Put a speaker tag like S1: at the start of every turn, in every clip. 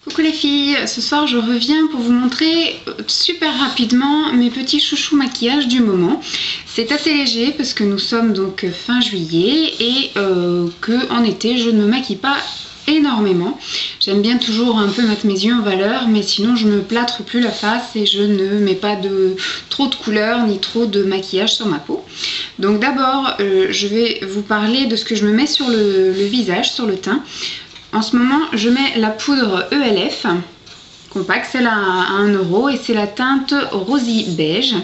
S1: Coucou les filles, ce soir je reviens pour vous montrer super rapidement mes petits chouchous maquillage du moment. C'est assez léger parce que nous sommes donc fin juillet et que en été je ne me maquille pas énormément. J'aime bien toujours un peu mettre mes yeux en valeur, mais sinon je me plâtre plus la face et je ne mets pas trop de couleurs ni trop de maquillage sur ma peau. Donc d'abord je vais vous parler de ce que je me mets sur le visage, sur le teint. En ce moment, je mets la poudre ELF compacte, celle à 1 € et c'est la teinte Rosy Beige.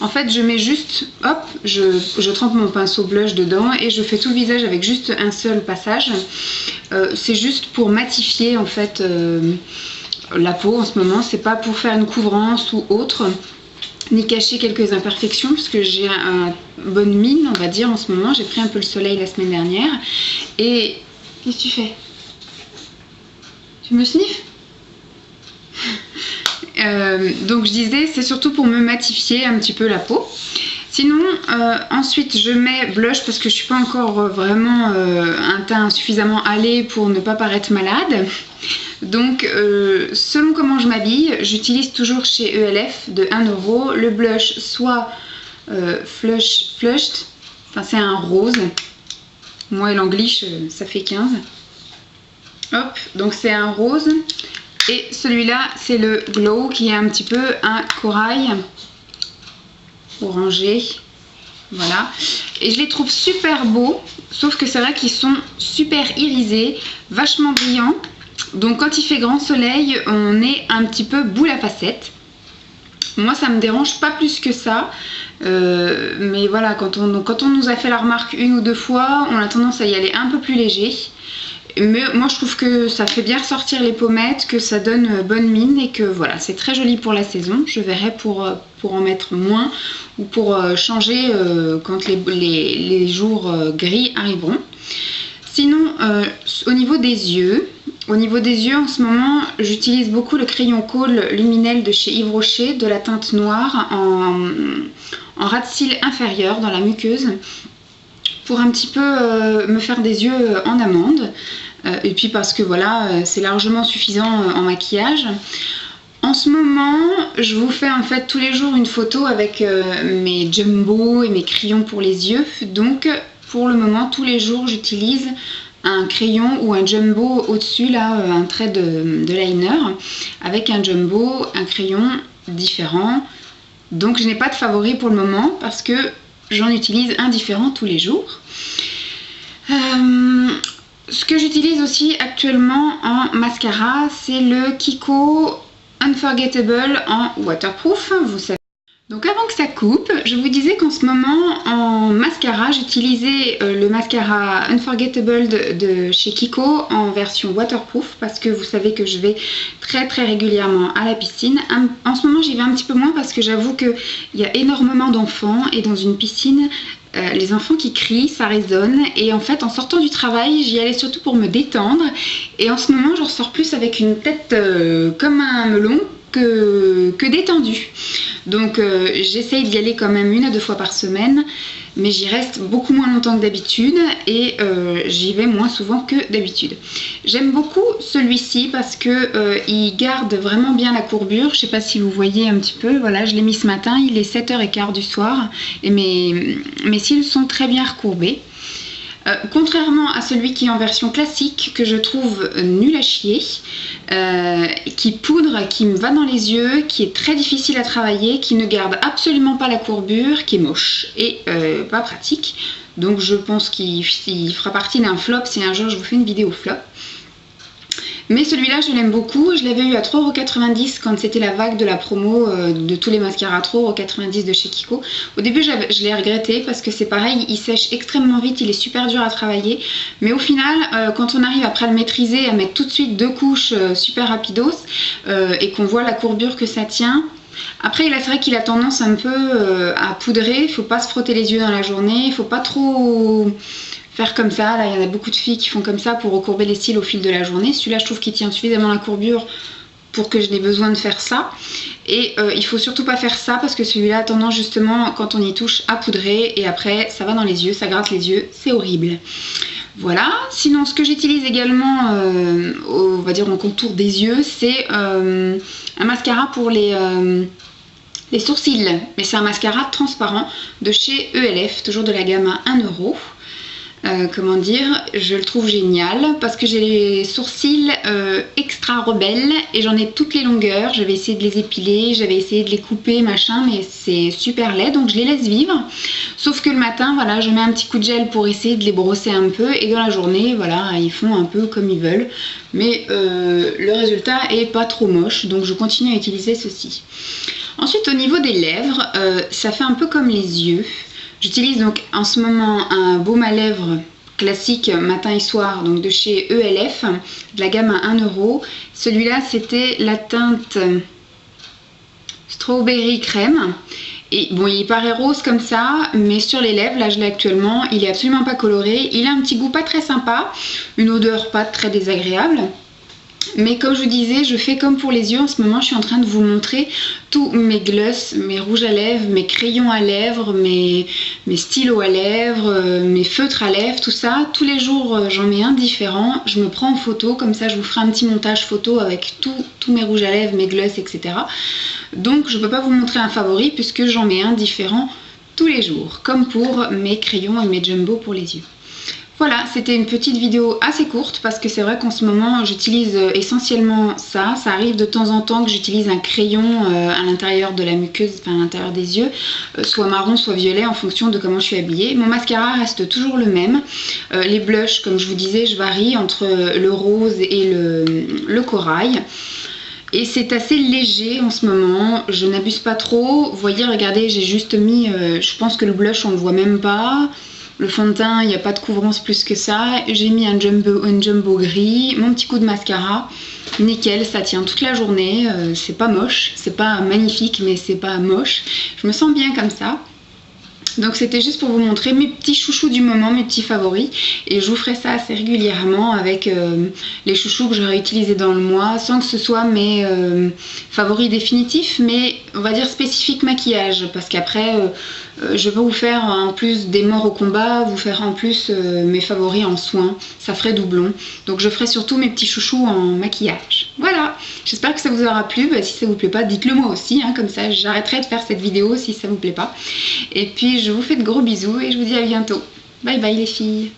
S1: En fait, je mets juste, hop, je trempe mon pinceau blush dedans et je fais tout le visage avec juste un seul passage. C'est juste pour matifier en fait la peau en ce moment. C'est pas pour faire une couvrance ou autre, ni cacher quelques imperfections parce que j'ai une bonne mine, on va dire, en ce moment. J'ai pris un peu le soleil la semaine dernière. Et qu'est-ce que tu fais ? Tu me sniffes? Donc je disais, c'est surtout pour me matifier un petit peu la peau. Sinon, ensuite je mets blush parce que je suis pas encore vraiment un teint suffisamment allé pour ne pas paraître malade. Donc selon comment je m'habille, j'utilise toujours chez ELF de 1 € le blush soit flushed, enfin c'est un rose. Moi et l'anglish ça fait 15. Hop, donc c'est un rose et celui-là c'est le glow qui est un petit peu un corail orangé, voilà, et je les trouve super beaux, sauf que c'est vrai qu'ils sont super irisés, vachement brillants, donc quand il fait grand soleil on est un petit peu boule à facettes. Moi ça me dérange pas plus que ça, mais voilà, quand on nous a fait la remarque 1 ou 2 fois, on a tendance à y aller un peu plus léger. Mais moi je trouve que ça fait bien ressortir les pommettes, que ça donne bonne mine et que voilà, c'est très joli pour la saison. Je verrai pour en mettre moins ou pour changer quand les jours gris arriveront. Sinon, au niveau des yeux en ce moment, j'utilise beaucoup le crayon Kohl Luminel de chez Yves Rocher, de la teinte noire en ras de cils inférieur dans la muqueuse, pour un petit peu me faire des yeux en amande. Et puis parce que voilà, c'est largement suffisant en maquillage. En ce moment, je vous fais en fait tous les jours une photo avec mes jumbo et mes crayons pour les yeux. Donc pour le moment, tous les jours, j'utilise un crayon ou un jumbo au-dessus, là, un trait de liner, avec un jumbo, un crayon différent. Donc je n'ai pas de favori pour le moment parce que j'en utilise un différent tous les jours. Ce que j'utilise aussi actuellement en mascara, c'est le Kiko Unforgettable en waterproof, vous savez. Donc avant que ça coupe, je vous disais qu'en ce moment en mascara, j'utilisais le mascara Unforgettable de chez Kiko en version waterproof parce que vous savez que je vais très régulièrement à la piscine. En ce moment j'y vais un petit peu moins parce que j'avoue qu'il y a énormément d'enfants et dans une piscine, les enfants qui crient, ça résonne, et en fait en sortant du travail j'y allais surtout pour me détendre, et en ce moment je ressors plus avec une tête comme un melon que détendue. Donc j'essaye d'y aller quand même 1 à 2 fois par semaine, mais j'y reste beaucoup moins longtemps que d'habitude et j'y vais moins souvent que d'habitude. J'aime beaucoup celui-ci parce que il garde vraiment bien la courbure. Je sais pas si vous voyez un petit peu, voilà, je l'ai mis ce matin, il est 7h15 du soir et mes cils sont très bien recourbés. Contrairement à celui qui est en version classique, que je trouve nul à chier, qui poudre, qui me va dans les yeux, qui est très difficile à travailler, qui ne garde absolument pas la courbure, qui est moche et pas pratique. Donc je pense qu'il fera partie d'un flop si un jour je vous fais une vidéo flop. Mais celui-là, je l'aime beaucoup. Je l'avais eu à 3,90 € quand c'était la vague de la promo de tous les mascaras 3,90 € de chez Kiko. Au début, je l'ai regretté parce que c'est pareil, il sèche extrêmement vite, il est super dur à travailler. Mais au final, quand on arrive après à le maîtriser, à mettre tout de suite 2 couches super rapidos et qu'on voit la courbure que ça tient. Après, c'est vrai qu'il a tendance un peu à poudrer. Il ne faut pas se frotter les yeux dans la journée, il ne faut pas trop faire comme ça. Là, il y en a beaucoup de filles qui font comme ça pour recourber les cils au fil de la journée. Celui-là, je trouve qu'il tient suffisamment la courbure pour que je n'ai besoin de faire ça. Et il faut surtout pas faire ça parce que celui-là a tendance justement, quand on y touche, à poudrer. Et après, ça va dans les yeux, ça gratte les yeux, c'est horrible. Voilà, sinon ce que j'utilise également, on va dire en contour des yeux, c'est un mascara pour les sourcils. Mais c'est un mascara transparent de chez ELF, toujours de la gamme à 1 euro. Comment dire, je le trouve génial parce que j'ai les sourcils extra rebelles et j'en ai toutes les longueurs. J'avais essayé de les épiler, j'avais essayé de les couper machin, mais c'est super laid, donc je les laisse vivre. Sauf que le matin, voilà, je mets un petit coup de gel pour essayer de les brosser un peu, et dans la journée, voilà, ils font un peu comme ils veulent, mais le résultat est pas trop moche, donc je continue à utiliser ceci. Ensuite, au niveau des lèvres, ça fait un peu comme les yeux. J'utilise donc en ce moment un baume à lèvres classique matin et soir, donc de chez ELF, de la gamme à 1 euro. Celui-là, c'était la teinte Strawberry Crème. Et bon, il paraît rose comme ça, mais sur les lèvres, là je l'ai actuellement, il est absolument pas coloré. Il a un petit goût pas très sympa, une odeur pas très désagréable. Mais comme je vous disais, je fais comme pour les yeux. En ce moment, je suis en train de vous montrer tous mes gloss, mes rouges à lèvres, mes crayons à lèvres, mes stylos à lèvres, mes feutres à lèvres, tout ça. Tous les jours, j'en mets un différent. Je me prends en photo, comme ça je vous ferai un petit montage photo avec tous mes rouges à lèvres, mes gloss, etc. Donc je ne peux pas vous montrer un favori puisque j'en mets un différent tous les jours, comme pour mes crayons et mes jumbo pour les yeux. Voilà, c'était une petite vidéo assez courte parce que c'est vrai qu'en ce moment j'utilise essentiellement ça. Ça arrive de temps en temps que j'utilise un crayon à l'intérieur de la muqueuse, enfin à l'intérieur des yeux, soit marron, soit violet en fonction de comment je suis habillée. Mon mascara reste toujours le même. Les blushs, comme je vous disais, je varie entre le rose et le corail. Et c'est assez léger en ce moment, je n'abuse pas trop. Vous voyez, regardez, j'ai juste mis, je pense que le blush on ne le voit même pas. Le fond de teint, il n'y a pas de couvrance plus que ça. J'ai mis un jumbo gris, mon petit coup de mascara. Nickel, ça tient toute la journée. C'est pas moche, c'est pas magnifique, mais c'est pas moche. Je me sens bien comme ça. Donc c'était juste pour vous montrer mes petits chouchous du moment, mes petits favoris. Et je vous ferai ça assez régulièrement avec les chouchous que j'aurai utilisés dans le mois, sans que ce soit mes favoris définitifs, mais on va dire spécifiques maquillage. Parce qu'après, je peux vous faire en plus des morts au combat, vous faire en plus mes favoris en soins. Ça ferait doublon. Donc je ferai surtout mes petits chouchous en maquillage. Voilà, j'espère que ça vous aura plu. Bah, si ça vous plaît pas, dites-le moi aussi, hein, comme ça j'arrêterai de faire cette vidéo si ça vous plaît pas. Et puis je vous fais de gros bisous et je vous dis à bientôt. Bye bye les filles.